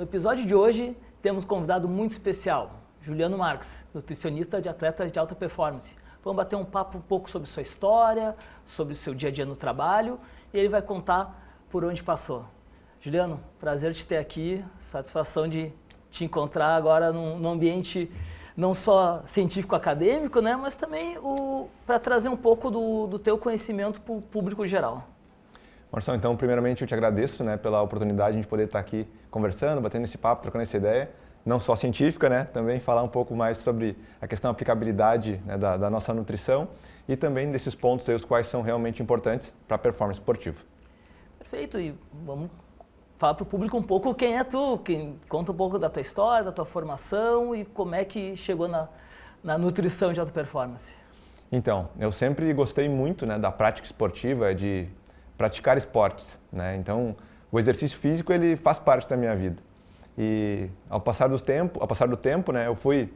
episódio de hoje temos um convidado muito especial, Juliano Marques, nutricionista de atletas de alta performance. Vamos bater um papo um pouco sobre sua história, sobre o seu dia a dia no trabalho e ele vai contar por onde passou. Juliano, prazer te ter aqui, satisfação de te encontrar agora num ambiente não só científico acadêmico, né, mas também para trazer um pouco do teu conhecimento para o público geral. Marção, então, primeiramente eu te agradeço, né, pela oportunidade de a gente poder estar aqui conversando, batendo esse papo, trocando essa ideia, não só científica, né, também falar um pouco mais sobre a questão da aplicabilidade, né, da nossa nutrição e também desses pontos aí, os quais são realmente importantes para a performance esportiva. Perfeito, e vamos falar para o público um pouco quem é tu, conta um pouco da tua história, da tua formação e como é que chegou na nutrição de alta performance. Então, eu sempre gostei muito, né, da prática esportiva, de praticar esportes, né? Então, o exercício físico ele faz parte da minha vida. E ao passar do tempo, né, eu fui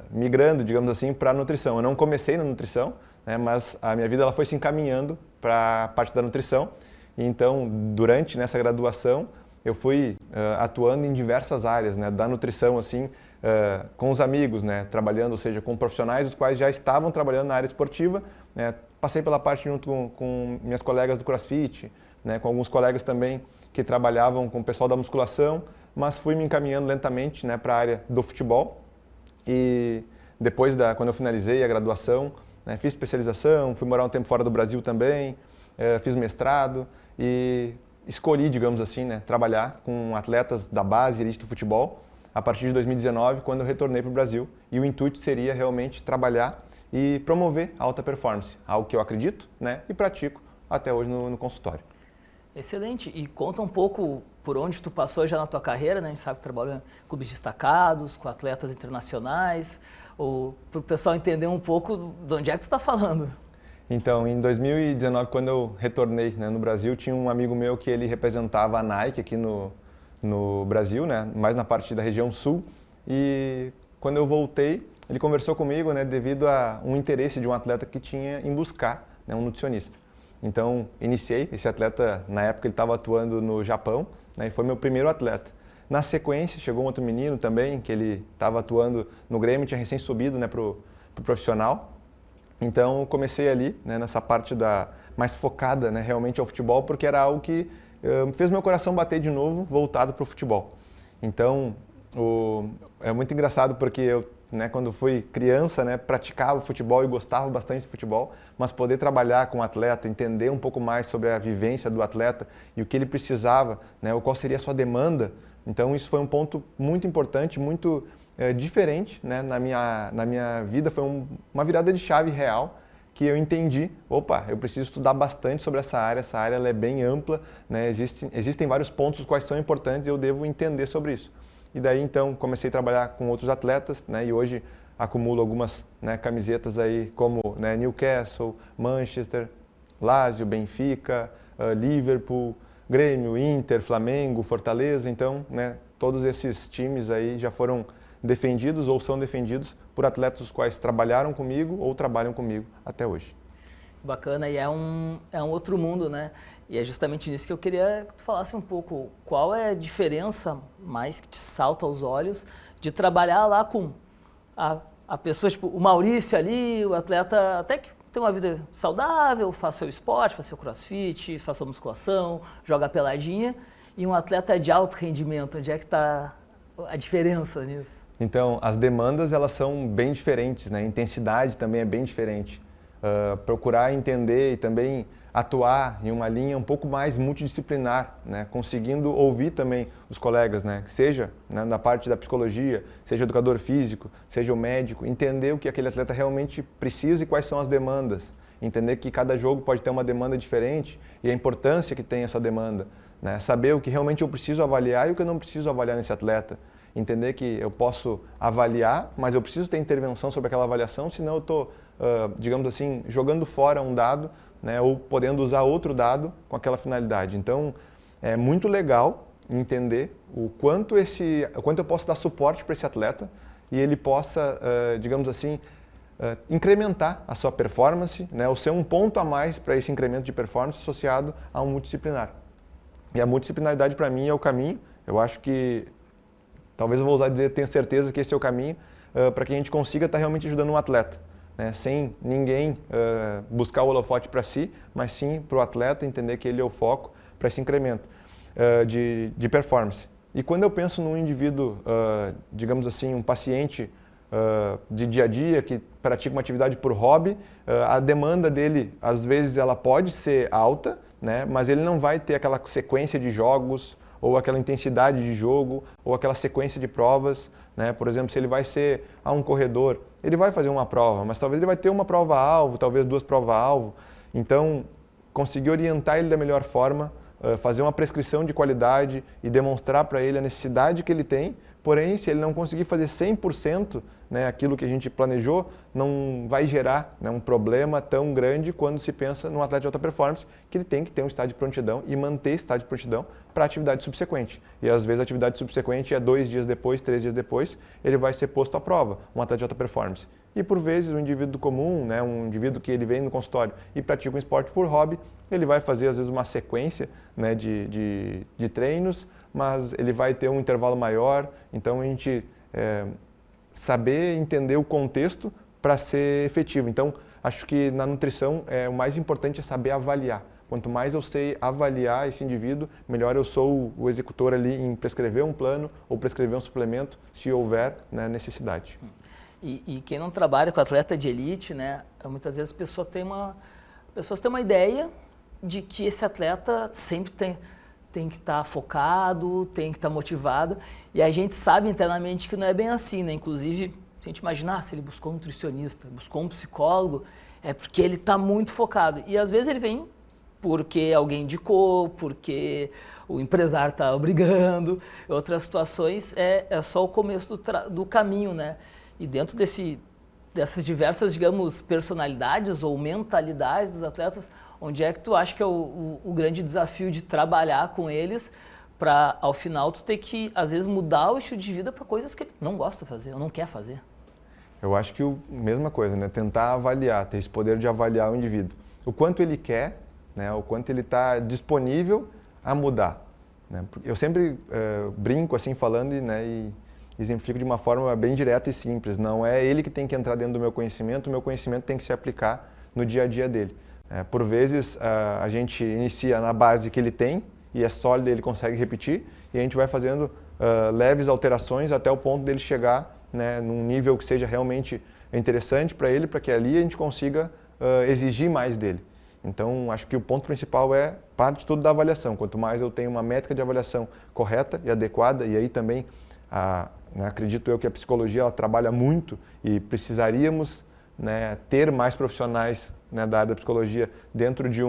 migrando, digamos assim, para a nutrição. Eu não comecei na nutrição, né, mas a minha vida ela foi se encaminhando para a parte da nutrição. E então, durante nessa graduação, eu fui atuando em diversas áreas, né, da nutrição, assim, com os amigos, né, trabalhando, ou seja, com profissionais os quais já estavam trabalhando na área esportiva, né. Passei pela parte junto com minhas colegas do CrossFit, né, com alguns colegas também que trabalhavam com o pessoal da musculação, mas fui me encaminhando lentamente, né, para a área do futebol. E depois, quando eu finalizei a graduação, né, fiz especialização, fui morar um tempo fora do Brasil também, fiz mestrado e escolhi, digamos assim, né, trabalhar com atletas da base elite do futebol a partir de 2019, quando eu retornei para o Brasil. E o intuito seria realmente trabalhar e promover a alta performance, algo que eu acredito, né, e pratico até hoje no consultório. Excelente. E conta um pouco por onde tu passou já na tua carreira, né? A gente sabe que trabalha em clubes destacados, com atletas internacionais, ou para o pessoal entender um pouco de onde é que tu está falando. Então, em 2019, quando eu retornei, né, no Brasil, tinha um amigo meu que ele representava a Nike aqui no Brasil, né, mais na parte da região sul, e quando eu voltei, ele conversou comigo, né, devido a um interesse de um atleta que tinha em buscar, né, um nutricionista. Então, iniciei, esse atleta, na época ele estava atuando no Japão, né, e foi meu primeiro atleta. Na sequência, chegou um outro menino também, que ele estava atuando no Grêmio, tinha recém subido, né, pro profissional. Então, comecei ali, né, nessa parte mais focada, né, realmente ao futebol, porque era algo que fez meu coração bater de novo, voltado para o futebol. Então, é muito engraçado porque eu, né, quando fui criança, né, praticava futebol e gostava bastante de futebol, mas poder trabalhar com o atleta, entender um pouco mais sobre a vivência do atleta e o que ele precisava, né, qual seria a sua demanda. Então, isso foi um ponto muito importante, muito diferente, né, na minha vida. Foi uma virada de chave real que eu entendi, opa, eu preciso estudar bastante sobre essa área ela é bem ampla, né, existem vários pontos os quais são importantes e eu devo entender sobre isso. E daí, então, comecei a trabalhar com outros atletas, né, e hoje acumulo algumas, né, camisetas aí como, né, Newcastle, Manchester, Lazio, Benfica, Liverpool, Grêmio, Inter, Flamengo, Fortaleza. Então, né, todos esses times aí já foram defendidos ou são defendidos por atletas os quais trabalharam comigo ou trabalham comigo até hoje. Bacana, e é um outro mundo, né? E é justamente nisso que eu queria que tu falasse um pouco. Qual é a diferença mais que te salta aos olhos de trabalhar lá com a pessoa, tipo o Maurício ali, o atleta até que tem uma vida saudável, faz seu esporte, faz seu crossfit, faz sua musculação, joga peladinha, e um atleta de alto rendimento, onde é que está a diferença nisso? Então, as demandas elas são bem diferentes, né? A intensidade também é bem diferente. Procurar entender e também atuar em uma linha um pouco mais multidisciplinar, né? Conseguindo ouvir também os colegas, né? Seja, né, na parte da psicologia, seja o educador físico, seja o médico, entender o que aquele atleta realmente precisa e quais são as demandas. Entender que cada jogo pode ter uma demanda diferente e a importância que tem essa demanda, né? Saber o que realmente eu preciso avaliar e o que eu não preciso avaliar nesse atleta. Entender que eu posso avaliar, mas eu preciso ter intervenção sobre aquela avaliação, senão eu estou, digamos assim, jogando fora um dado, né, ou podendo usar outro dado com aquela finalidade. Então, é muito legal entender o quanto eu posso dar suporte para esse atleta e ele possa, digamos assim, incrementar a sua performance, né, ou ser um ponto a mais para esse incremento de performance associado a um multidisciplinar. E a multidisciplinaridade, para mim, é o caminho. Eu acho que Talvez eu vou usar dizer, tenho certeza que esse é o caminho para que a gente consiga estar realmente ajudando um atleta, né? Sem ninguém buscar o holofote para si, mas sim para o atleta entender que ele é o foco para esse incremento de performance. E quando eu penso num indivíduo, digamos assim, um paciente de dia a dia que pratica uma atividade por hobby, a demanda dele, às vezes, ela pode ser alta, né? Mas ele não vai ter aquela sequência de jogos, ou aquela intensidade de jogo, ou aquela sequência de provas, né? Por exemplo, se ele vai ser um corredor, ele vai fazer uma prova, mas talvez ele vai ter uma prova-alvo, talvez 2 provas-alvo. Então, conseguir orientar ele da melhor forma, fazer uma prescrição de qualidade e demonstrar para ele a necessidade que ele tem. Porém, se ele não conseguir fazer 100%, né, aquilo que a gente planejou, não vai gerar, né, um problema tão grande quando se pensa num atleta de alta performance, que ele tem que ter um estado de prontidão e manter esse estado de prontidão para a atividade subsequente. E às vezes a atividade subsequente é 2 dias depois, 3 dias depois, ele vai ser posto à prova, um atleta de alta performance. E por vezes um indivíduo comum, né, um indivíduo que ele vem no consultório e pratica um esporte por hobby, ele vai fazer às vezes uma sequência, né, de treinos, mas ele vai ter um intervalo maior. Então a gente saber entender o contexto para ser efetivo. Então acho que na nutrição o mais importante é saber avaliar. Quanto mais eu sei avaliar esse indivíduo, melhor eu sou o executor ali em prescrever um plano ou prescrever um suplemento, se houver, né, necessidade. E quem não trabalha com atleta de elite, né, muitas vezes as pessoas têm uma ideia de que esse atleta sempre tem que estar focado, tem que estar motivado, e a gente sabe internamente que não é bem assim, né? Inclusive, se a gente imaginar, se ele buscou um nutricionista, buscou um psicólogo, é porque ele está muito focado. E às vezes ele vem porque alguém indicou, porque o empresário está obrigando. Em outras situações é só o começo do caminho, né? E dentro dessas diversas, digamos, personalidades ou mentalidades dos atletas, onde é que tu acha que é o grande desafio de trabalhar com eles para, ao final, tu ter que, às vezes, mudar o estilo de vida para coisas que ele não gosta de fazer ou não quer fazer? Eu acho que mesma coisa, né? Tentar avaliar, ter esse poder de avaliar o indivíduo. O quanto ele quer, né? O quanto ele está disponível a mudar, né? Eu sempre brinco assim falando e exemplifico de uma forma bem direta e simples. Não é ele que tem que entrar dentro do meu conhecimento, o meu conhecimento tem que se aplicar no dia a dia dele. Por vezes a gente inicia na base que ele tem e é sólida, ele consegue repetir, e a gente vai fazendo leves alterações até o ponto dele chegar, né, num nível que seja realmente interessante para ele, para que ali a gente consiga exigir mais dele. Então, acho que o ponto principal parte tudo da avaliação. Quanto mais eu tenho uma métrica de avaliação correta e adequada, e aí também né, acredito eu que a psicologia ela trabalha muito e precisaríamos, né, ter mais profissionais, né, da área da psicologia dentro de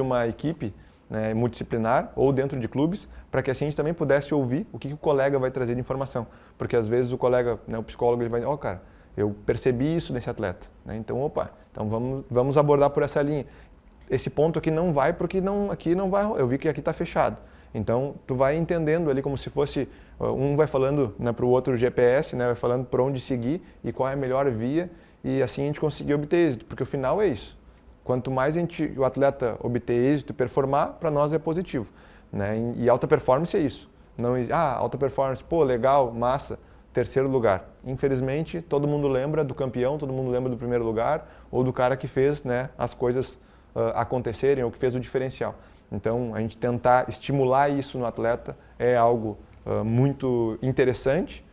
uma equipe, né, multidisciplinar ou dentro de clubes, para que assim a gente também pudesse ouvir o que o colega vai trazer de informação. Porque às vezes o colega, né, o psicólogo, ele vai dizer, cara, eu percebi isso nesse atleta, né, então vamos abordar por essa linha. Esse ponto aqui não vai porque aqui não vai, eu vi que aqui está fechado. Então, tu vai entendendo ali como se fosse, um vai falando, né, para o outro GPS, né, vai falando por onde seguir e qual é a melhor via, e assim a gente conseguir obter êxito, porque o final é isso. Quanto mais o atleta obter êxito e performar, para nós é positivo, né? E alta performance é isso. Não, alta performance, pô, legal, massa, 3º lugar. Infelizmente, todo mundo lembra do campeão, todo mundo lembra do 1º lugar, ou do cara que fez, né, as coisas acontecerem, ou que fez o diferencial. Então, a gente tentar estimular isso no atleta é algo muito interessante.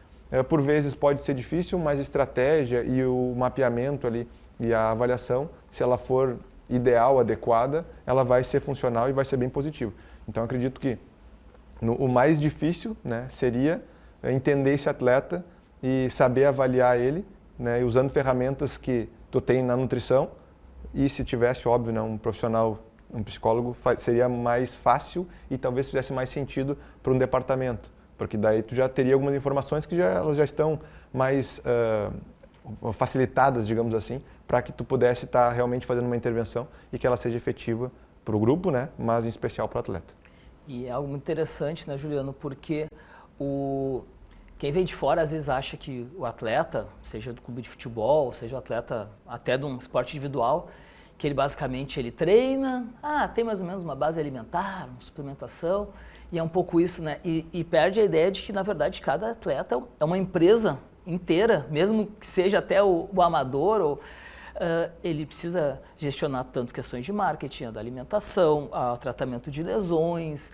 Por vezes pode ser difícil, mas a estratégia e o mapeamento ali e a avaliação, se ela for ideal, adequada, ela vai ser funcional e vai ser bem positiva. Então, acredito que o mais difícil, né, seria entender esse atleta e saber avaliar ele, né, usando ferramentas que tu tem na nutrição. E se tivesse, óbvio, né, um profissional, um psicólogo, seria mais fácil e talvez fizesse mais sentido para um departamento, porque daí tu já teria algumas informações que elas já estão mais facilitadas, digamos assim, para que tu pudesse estar realmente fazendo uma intervenção e que ela seja efetiva para o grupo, né, mas em especial para o atleta. E é algo muito interessante, né, Juliano, porque quem vem de fora às vezes acha que o atleta, seja do clube de futebol, seja o atleta até de um esporte individual, que ele basicamente ele treina, tem mais ou menos uma base alimentar, uma suplementação, e é um pouco isso, né? E perde a ideia de que, na verdade, cada atleta é uma empresa inteira, mesmo que seja até o amador, ele precisa gestionar tanto questões de marketing, da alimentação, o tratamento de lesões,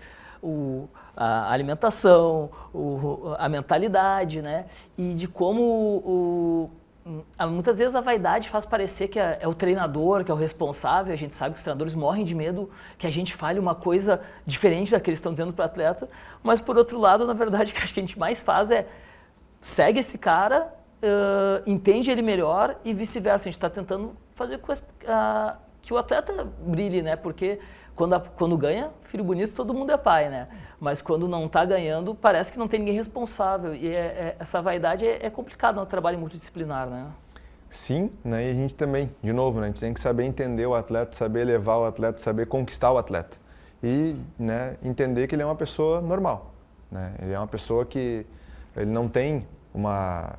a alimentação, a mentalidade, né? E de como muitas vezes a vaidade faz parecer que é o treinador, que é o responsável. A gente sabe que os treinadores morrem de medo que a gente fale uma coisa diferente da que eles estão dizendo para o atleta, mas por outro lado, na verdade, o que a gente mais faz é segue esse cara, entende ele melhor e vice-versa. A gente está tentando fazer que o atleta brilhe, né? Porque quando ganha, filho bonito, todo mundo é pai, né? Mas quando não está ganhando, parece que não tem ninguém responsável. E essa vaidade é complicado no trabalho multidisciplinar, né? Sim, né? E a gente também, de novo, né? A gente tem que saber entender o atleta, saber levar o atleta, saber conquistar o atleta. E, né, entender que ele é uma pessoa normal, né? Ele é uma pessoa que ele não tem uma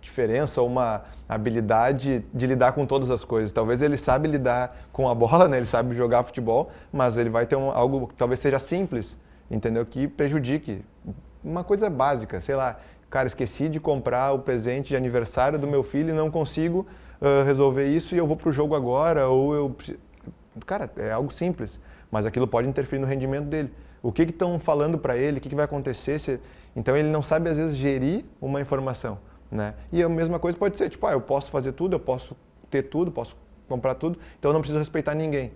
diferença ou uma habilidade de lidar com todas as coisas. Talvez ele sabe lidar com a bola, né? Ele sabe jogar futebol, mas ele vai ter algo que talvez seja simples, entendeu? Que prejudique. Uma coisa básica, sei lá, cara, esqueci de comprar o presente de aniversário do meu filho e não consigo resolver isso e eu vou pro jogo agora, Cara, é algo simples, mas aquilo pode interferir no rendimento dele. O que estão falando para ele, o que vai acontecer? Então ele não sabe, às vezes, gerir uma informação, né? E a mesma coisa pode ser, tipo, eu posso fazer tudo, eu posso ter tudo, posso comprar tudo, então eu não preciso respeitar ninguém,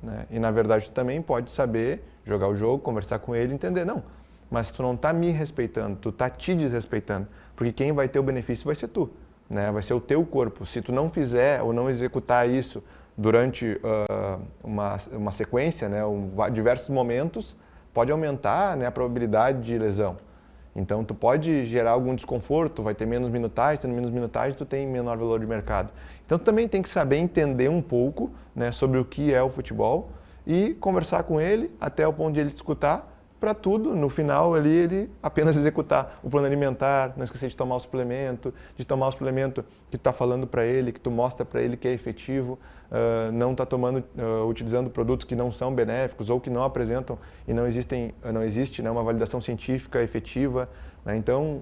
né? E na verdade tu também pode saber jogar o jogo, conversar com ele, entender, não, mas tu não está me respeitando, tu está te desrespeitando, porque quem vai ter o benefício vai ser tu, né? Vai ser o teu corpo. Se tu não fizer ou não executar isso durante uma sequência, né, diversos momentos, pode aumentar, né, a probabilidade de lesão. Então, tu pode gerar algum desconforto, vai ter menos minutagem, tendo menos minutagem, tu tem menor valor de mercado. Então, tu também tem que saber entender um pouco, né, sobre o que é o futebol e conversar com ele até o ponto de ele te escutar, para tudo, no final ali, ele apenas executar o plano alimentar, não esquecer de tomar o suplemento que tu está falando para ele, que tu mostra para ele que é efetivo, não está utilizando produtos que não são benéficos ou que não apresentam e não existe, né, uma validação científica efetiva, né? Então,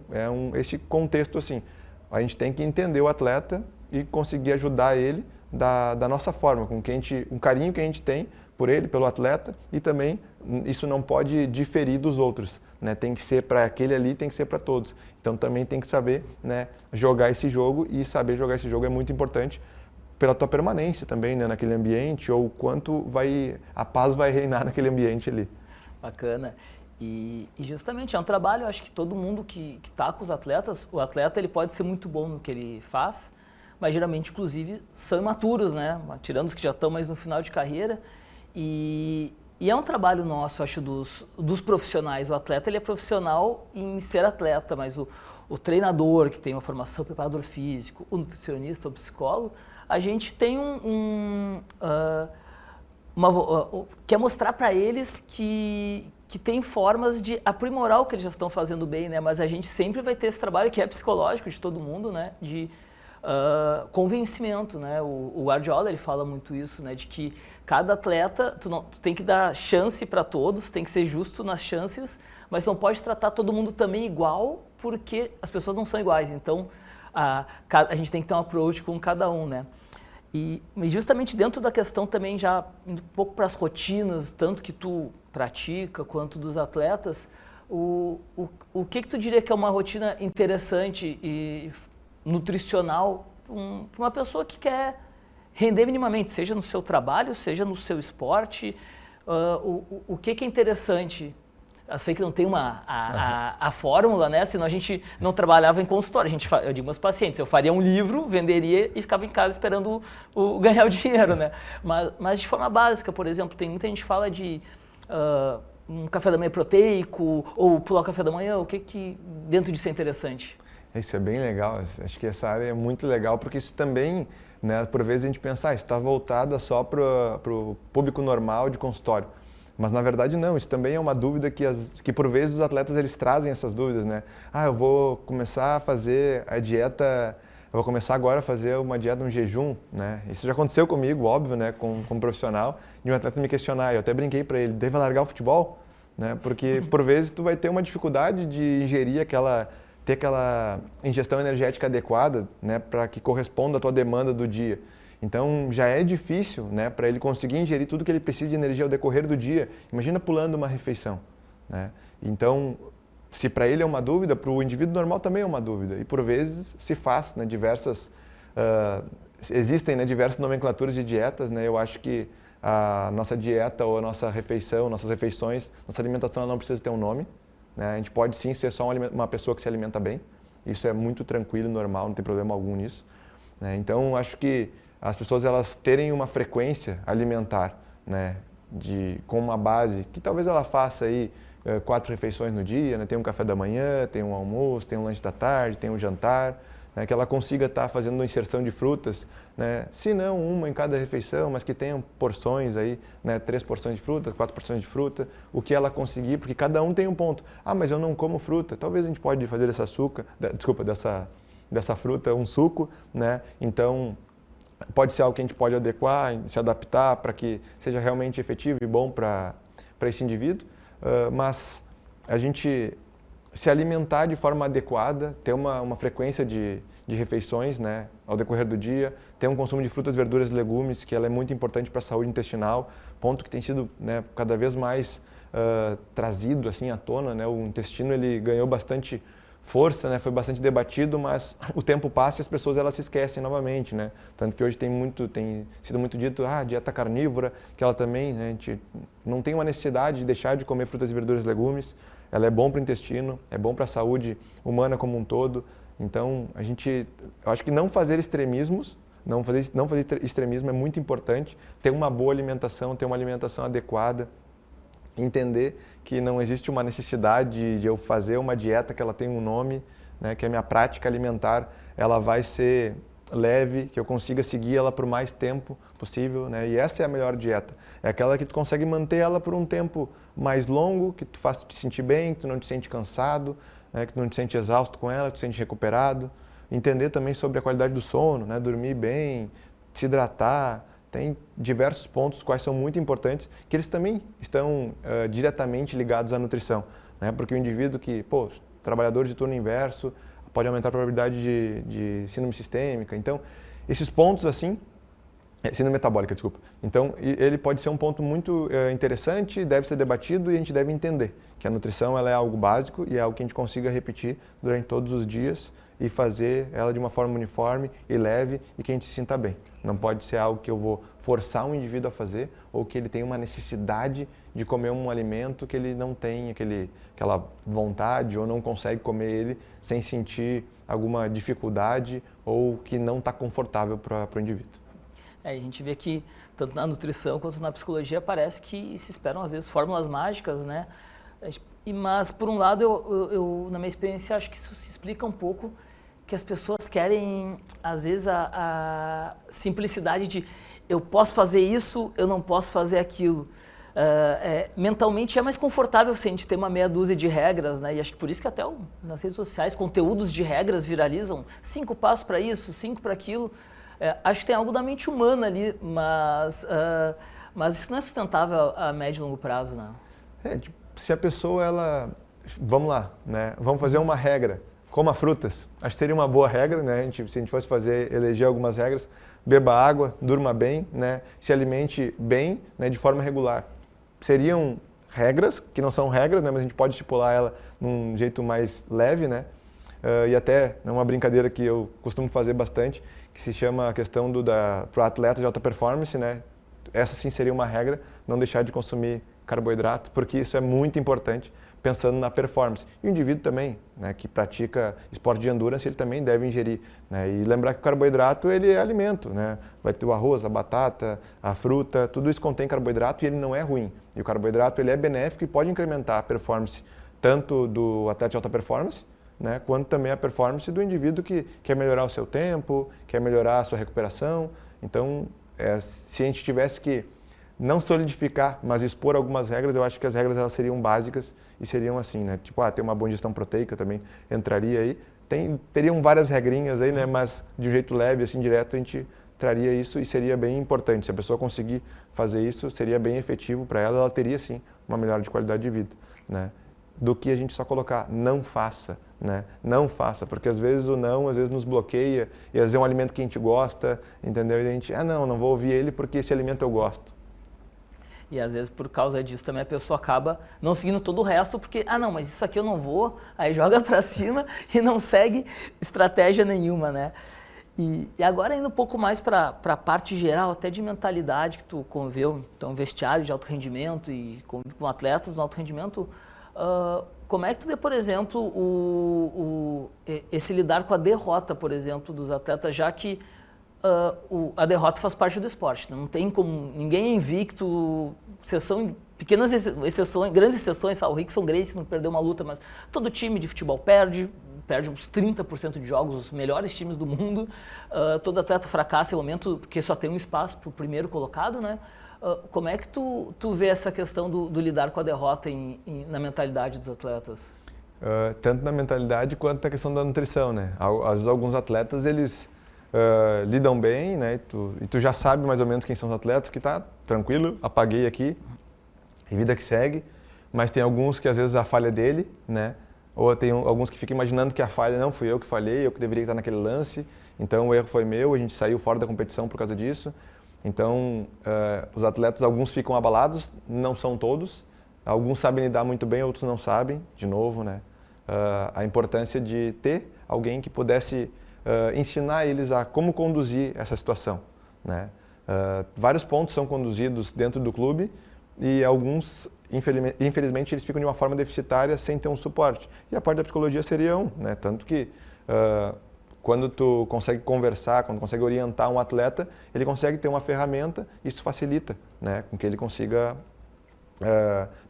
esse contexto assim, a gente tem que entender o atleta e conseguir ajudar ele da nossa forma, com um carinho que a gente tem por ele, pelo atleta, e também isso não pode diferir dos outros, né? Tem que ser para aquele ali, tem que ser para todos. Então também tem que saber, né, jogar esse jogo, e saber jogar esse jogo é muito importante pela tua permanência também, né, naquele ambiente, ou quanto a paz vai reinar naquele ambiente ali. Bacana. E justamente é um trabalho, acho que todo mundo que está com os atletas, o atleta ele pode ser muito bom no que ele faz, mas geralmente, inclusive, são imaturos, né? Tirando os que já estão mais no final de carreira. E é um trabalho nosso, acho, dos profissionais. O atleta ele é profissional em ser atleta, mas o treinador, que tem uma formação, preparador físico, o nutricionista, o psicólogo, a gente tem quer mostrar para eles que tem formas de aprimorar o que eles já estão fazendo bem, né? Mas a gente sempre vai ter esse trabalho que é psicológico de todo mundo, né? De convencimento, né? O Guardiola ele fala muito isso, né? De que cada atleta, tu tem que dar chance para todos, tem que ser justo nas chances, mas não pode tratar todo mundo também igual, porque as pessoas não são iguais. Então a gente tem que ter um approach com cada um, né? E justamente dentro da questão também já um pouco para as rotinas, tanto que tu pratica quanto dos atletas, o que tu diria que é uma rotina interessante e nutricional para uma pessoa que quer render minimamente, seja no seu trabalho, seja no seu esporte, o que é interessante? Eu sei que não tem a fórmula, né? Senão a gente não trabalhava em consultório. Eu digo meus pacientes, eu faria um livro, venderia e ficava em casa esperando ganhar o dinheiro, né? Mas de forma básica, por exemplo, tem muita gente que fala de um café da manhã proteico ou pular o café da manhã. O que dentro disso é interessante? Isso é bem legal, acho que essa área é muito legal, porque isso também, né, por vezes a gente pensa, está voltada só para o público normal de consultório, mas na verdade não, isso também é uma dúvida que por vezes os atletas eles trazem essas dúvidas, né? Eu vou começar a fazer a dieta vou começar agora a fazer uma dieta, um jejum, né? Isso já aconteceu comigo, óbvio, né? Como profissional, de um atleta me questionar. Eu até brinquei para ele, deve largar o futebol, né? Porque por vezes tu vai ter uma dificuldade de ingerir ter aquela ingestão energética adequada, né? Para que corresponda à tua demanda do dia. Então já é difícil, né? Para ele conseguir ingerir tudo que ele precisa de energia ao decorrer do dia. Imagina pulando uma refeição, né? Então, se para ele é uma dúvida, para o indivíduo normal também é uma dúvida. E por vezes se faz, né, existem, né, diversas nomenclaturas de dietas, né? Eu acho que a nossa dieta ou a nossa refeição, nossas refeições, nossa alimentação, ela não precisa ter um nome, né? A gente pode sim ser só uma pessoa que se alimenta bem. Isso é muito tranquilo, normal, não tem problema algum nisso, né? Então, acho que as pessoas elas terem uma frequência alimentar, né, com uma base que talvez ela faça aí 4 refeições no dia, né? Tem um café da manhã, tem um almoço, tem um lanche da tarde, tem um jantar, né? Que ela consiga estar fazendo uma inserção de frutas, né? Se não uma em cada refeição, mas que tenham porções aí, né? 3 porções de fruta, 4 porções de fruta, o que ela conseguir, porque cada um tem um ponto. Ah, mas eu não como fruta. Talvez a gente pode fazer dessa fruta um suco, né? Então pode ser algo que a gente pode adequar, se adaptar para que seja realmente efetivo e bom para esse indivíduo. Mas a gente se alimentar de forma adequada, ter uma frequência de refeições, né, ao decorrer do dia, ter um consumo de frutas, verduras e legumes, que ela é muito importante para a saúde intestinal, ponto que tem sido, né, cada vez mais trazido assim à tona, né? O intestino ele ganhou bastante força, né? Foi bastante debatido, mas o tempo passa e as pessoas elas se esquecem novamente, né? Tanto que hoje tem sido muito dito, dieta carnívora, que ela também, né, a gente não tem uma necessidade de deixar de comer frutas, verduras e legumes. Ela é bom para o intestino, é bom para a saúde humana como um todo. Então, eu acho que não fazer extremismos, não fazer extremismo é muito importante. Ter uma boa alimentação, ter uma alimentação adequada, entender que não existe uma necessidade de eu fazer uma dieta que ela tem um nome, né, que a minha prática alimentar ela vai ser leve, que eu consiga seguir ela por mais tempo possível, né? E essa é a melhor dieta. É aquela que tu consegue manter ela por um tempo mais longo, que tu faz tu te sentir bem, que tu não te sente cansado, né, que tu não te sente exausto com ela, que tu te sente recuperado. Entender também sobre a qualidade do sono, né, dormir bem, se hidratar. Tem diversos pontos quais são muito importantes, que eles também estão diretamente ligados à nutrição, né? Porque o indivíduo trabalhador de turno inverso, pode aumentar a probabilidade de síndrome sistêmica. Então, esses pontos assim, síndrome metabólica, desculpa. Então, ele pode ser um ponto muito interessante, deve ser debatido e a gente deve entender que a nutrição ela é algo básico e é algo que a gente consiga repetir durante todos os dias e fazer ela de uma forma uniforme e leve e que a gente se sinta bem. Não pode ser algo que eu vou forçar um indivíduo a fazer ou que ele tenha uma necessidade de comer um alimento que ele não tem aquela vontade ou não consegue comer ele sem sentir alguma dificuldade ou que não está confortável para o indivíduo. A gente vê que tanto na nutrição quanto na psicologia parece que se esperam às vezes fórmulas mágicas, né? Mas por um lado eu na minha experiência acho que isso se explica um pouco que as pessoas querem às vezes a simplicidade de eu posso fazer isso, eu não posso fazer aquilo. Mentalmente é mais confortável se a gente ter uma meia dúzia de regras, né? E acho que por isso que até nas redes sociais conteúdos de regras viralizam 5 passos para isso, 5 para aquilo. Acho que tem algo da mente humana ali, mas isso não é sustentável a médio e longo prazo, né? Se a pessoa, vamos lá, né? Vamos fazer uma regra, coma frutas. Acho que seria uma boa regra, né? Se a gente fosse eleger algumas regras, beba água, durma bem, né? Se alimente bem, né? De forma regular. Seriam regras, que não são regras, né? Mas a gente pode estipular ela num jeito mais leve, né? E até uma brincadeira que eu costumo fazer bastante, que se chama a questão para o atleta de alta performance, né? Essa sim seria uma regra, não deixar de consumir carboidrato, porque isso é muito importante pensando na performance. E o indivíduo também, né, que pratica esporte de endurance, ele também deve ingerir, né? E lembrar que o carboidrato ele é alimento, né? Vai ter o arroz, a batata, a fruta, tudo isso contém carboidrato e ele não é ruim. E o carboidrato ele é benéfico e pode incrementar a performance tanto do atleta de alta performance, né, quanto também a performance do indivíduo que quer melhorar o seu tempo, quer melhorar a sua recuperação. Então, se a gente tivesse que não solidificar, mas expor algumas regras, eu acho que as regras elas seriam básicas e seriam assim, né? Tipo, ter uma boa ingestão proteica também entraria aí, teriam várias regrinhas aí, né? Mas de um jeito leve, assim, direto, a gente traria isso e seria bem importante. Se a pessoa conseguir fazer isso, seria bem efetivo para ela, ela teria sim uma melhora de qualidade de vida, né? Do que a gente só colocar, não faça, né? Não faça, porque às vezes o não, às vezes nos bloqueia, e às vezes é um alimento que a gente gosta, entendeu? E a gente, não vou ouvir ele porque esse alimento eu gosto. E às vezes por causa disso também a pessoa acaba não seguindo todo o resto, porque, não, mas isso aqui eu não vou, aí joga pra cima e não segue estratégia nenhuma, né? E agora indo um pouco mais para a parte geral, até de mentalidade que tu conviveu, então vestiário de alto rendimento e com atletas no alto rendimento, como é que tu vê, por exemplo, esse lidar com a derrota, por exemplo, dos atletas, já que a derrota faz parte do esporte, né? Não tem como, ninguém é invicto, pequenas exceções, grandes exceções, o Rickson Gracie não perdeu uma luta, mas todo time de futebol perde uns 30% de jogos, os melhores times do mundo, todo atleta fracassa em momento, porque só tem um espaço para o primeiro colocado, né? Como é que tu vê essa questão do lidar com a derrota na mentalidade dos atletas? Tanto na mentalidade quanto na questão da nutrição, né? Às vezes alguns atletas, eles lidam bem, né? E tu já sabe mais ou menos quem são os atletas, que tá tranquilo, apaguei aqui, e vida que segue. Mas tem alguns que às vezes a falha é dele, né? Ou tem alguns que ficam imaginando que a falha não fui eu que falhei, eu que deveria estar naquele lance, então o erro foi meu, a gente saiu fora da competição por causa disso. Então, os atletas, alguns ficam abalados, não são todos, alguns sabem lidar muito bem, outros não sabem, de novo, né? A importância de ter alguém que pudesse ensinar eles a como conduzir essa situação, né? Vários pontos são conduzidos dentro do clube e alguns, infelizmente, eles ficam de uma forma deficitária sem ter um suporte. E a parte da psicologia seria né? Tanto que quando tu consegue conversar, quando consegue orientar um atleta, ele consegue ter uma ferramenta, isso facilita, né? Com que ele consiga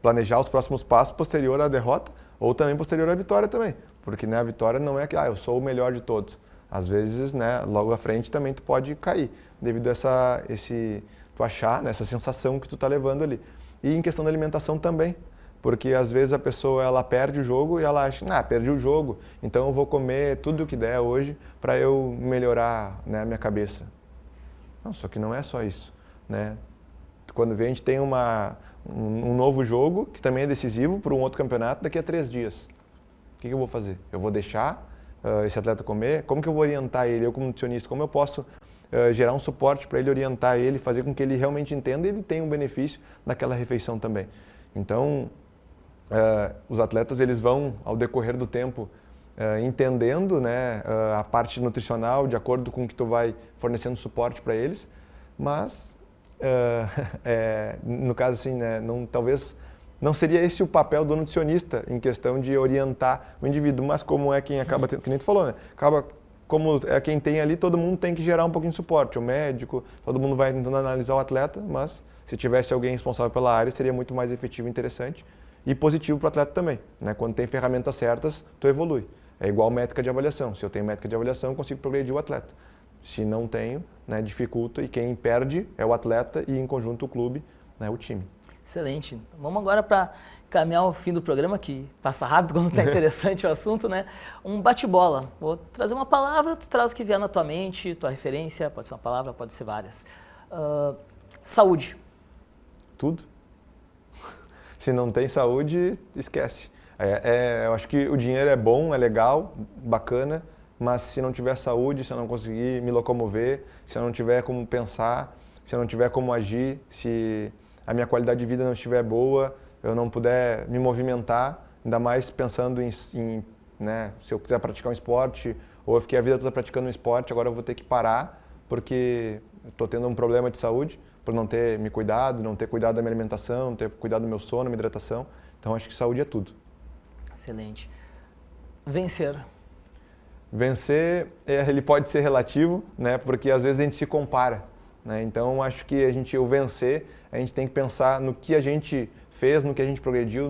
planejar os próximos passos posterior à derrota ou também posterior à vitória também. Porque, né, a vitória não é que eu sou o melhor de todos. Às vezes, né, logo à frente também tu pode cair, devido a tu achar, né, essa sensação que tu tá levando ali. E em questão da alimentação também, porque às vezes a pessoa ela perde o jogo e ela acha, perdi o jogo, então eu vou comer tudo o que der hoje para eu melhorar, né, a minha cabeça. Não, só que não é só isso, né? Quando vem a gente tem um novo jogo que também é decisivo para um outro campeonato daqui a 3 dias. O que eu vou fazer? Eu vou deixar esse atleta comer? Como que eu vou orientar ele, eu como nutricionista? Como eu posso gerar um suporte para ele, orientar ele, fazer com que ele realmente entenda e ele tenha um benefício naquela refeição também? Então, os atletas eles vão, ao decorrer do tempo, entendendo, né, a parte nutricional de acordo com o que tu vai fornecendo suporte para eles, mas, no caso assim, né, talvez não seria esse o papel do nutricionista em questão de orientar o indivíduo, mas como é quem acaba tendo, que nem tu falou, né, como é quem tem ali, todo mundo tem que gerar um pouquinho de suporte, o médico, todo mundo vai tentando analisar o atleta, mas se tivesse alguém responsável pela área, seria muito mais efetivo e interessante e positivo para o atleta também, né? Quando tem ferramentas certas, tu evolui. É igual métrica de avaliação, se eu tenho métrica de avaliação, eu consigo progredir o atleta. Se não tenho, né, dificulta e quem perde é o atleta e em conjunto o clube, né, o time. Excelente. Vamos agora para caminhar ao fim do programa, que passa rápido quando está interessante o assunto, né? Um bate-bola. Vou trazer uma palavra, tu traz o que vier na tua mente, tua referência, pode ser uma palavra, pode ser várias. Saúde. Tudo. Se não tem saúde, esquece. Eu acho que o dinheiro é bom, é legal, bacana, mas se não tiver saúde, se eu não conseguir me locomover, se eu não tiver como pensar, se eu não tiver como agir, se a minha qualidade de vida não estiver boa, eu não puder me movimentar, ainda mais pensando né, se eu quiser praticar um esporte, ou eu fiquei a vida toda praticando um esporte, agora eu vou ter que parar, porque eu estou tendo um problema de saúde, por não ter me cuidado, não ter cuidado da minha alimentação, não ter cuidado do meu sono, minha hidratação. Então acho que saúde é tudo. Excelente. Vencer. Vencer, ele pode ser relativo, né, porque às vezes a gente se compara. Né? Então, acho que o vencer, a gente tem que pensar no que a gente fez, no que a gente progrediu,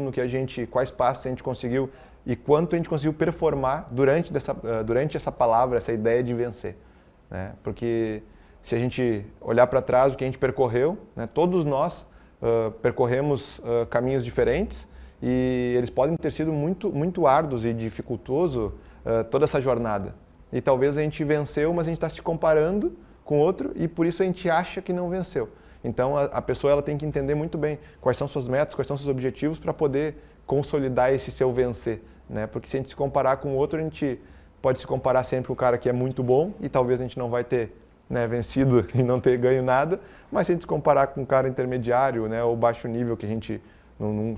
quais passos a gente conseguiu e quanto a gente conseguiu performar durante essa palavra, essa ideia de vencer. Né? Porque se a gente olhar para trás o que a gente percorreu, né, todos nós percorremos caminhos diferentes e eles podem ter sido muito, muito árduos e dificultoso toda essa jornada. E talvez a gente venceu, mas a gente está se comparando com outro e por isso a gente acha que não venceu. Então a pessoa ela tem que entender muito bem quais são suas metas, quais são seus objetivos para poder consolidar esse seu vencer, né? Porque se a gente se comparar com o outro, a gente pode se comparar sempre com o cara que é muito bom e talvez a gente não vai ter, né, vencido e não ter ganho nada, mas se a gente se comparar com um cara intermediário, né, ou baixo nível, que a gente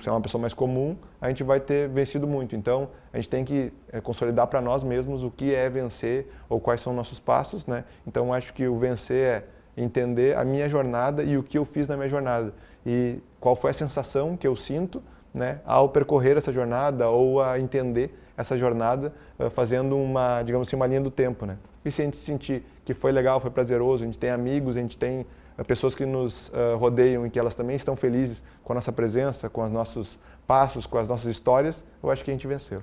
se é uma pessoa mais comum, a gente vai ter vencido muito. Então, a gente tem que consolidar para nós mesmos o que é vencer ou quais são nossos passos, né? Então, acho que o vencer é entender a minha jornada e o que eu fiz na minha jornada e qual foi a sensação que eu sinto, né, ao percorrer essa jornada ou a entender essa jornada fazendo uma, digamos assim, uma linha do tempo, né? E se a gente sentir que foi legal, foi prazeroso, a gente tem amigos, a gente tem pessoas que nos rodeiam e que elas também estão felizes com a nossa presença, com os nossos passos, com as nossas histórias, eu acho que a gente venceu.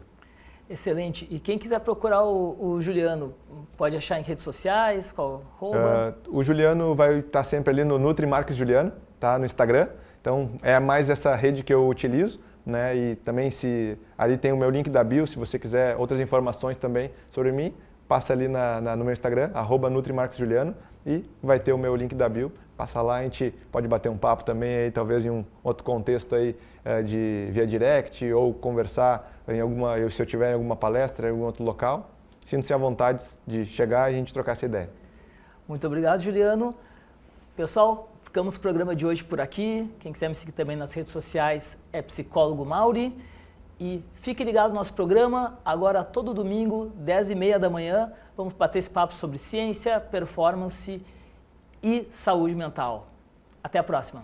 Excelente. E quem quiser procurar o Juliano, pode achar em redes sociais? Qual? O Juliano vai estar sempre ali no Nutri Marques Juliano, tá? No Instagram. Então, é mais essa rede que eu utilizo, né? E também ali tem o meu link da bio, se você quiser outras informações também sobre mim, passa ali no meu Instagram, @NutriMarquesJuliano, e vai ter o meu link da bio. Passa lá, a gente pode bater um papo também, aí, talvez em um outro contexto aí, via direct, ou conversar se eu tiver em alguma palestra, em algum outro local. Sinta-se à vontade de chegar e a gente trocar essa ideia. Muito obrigado, Juliano. Pessoal, ficamos com o programa de hoje por aqui. Quem quiser me seguir também nas redes sociais é Psicólogo Mauri. E fique ligado no nosso programa, agora todo domingo, 10h30 da manhã, vamos bater esse papo sobre ciência, performance e saúde mental. Até a próxima!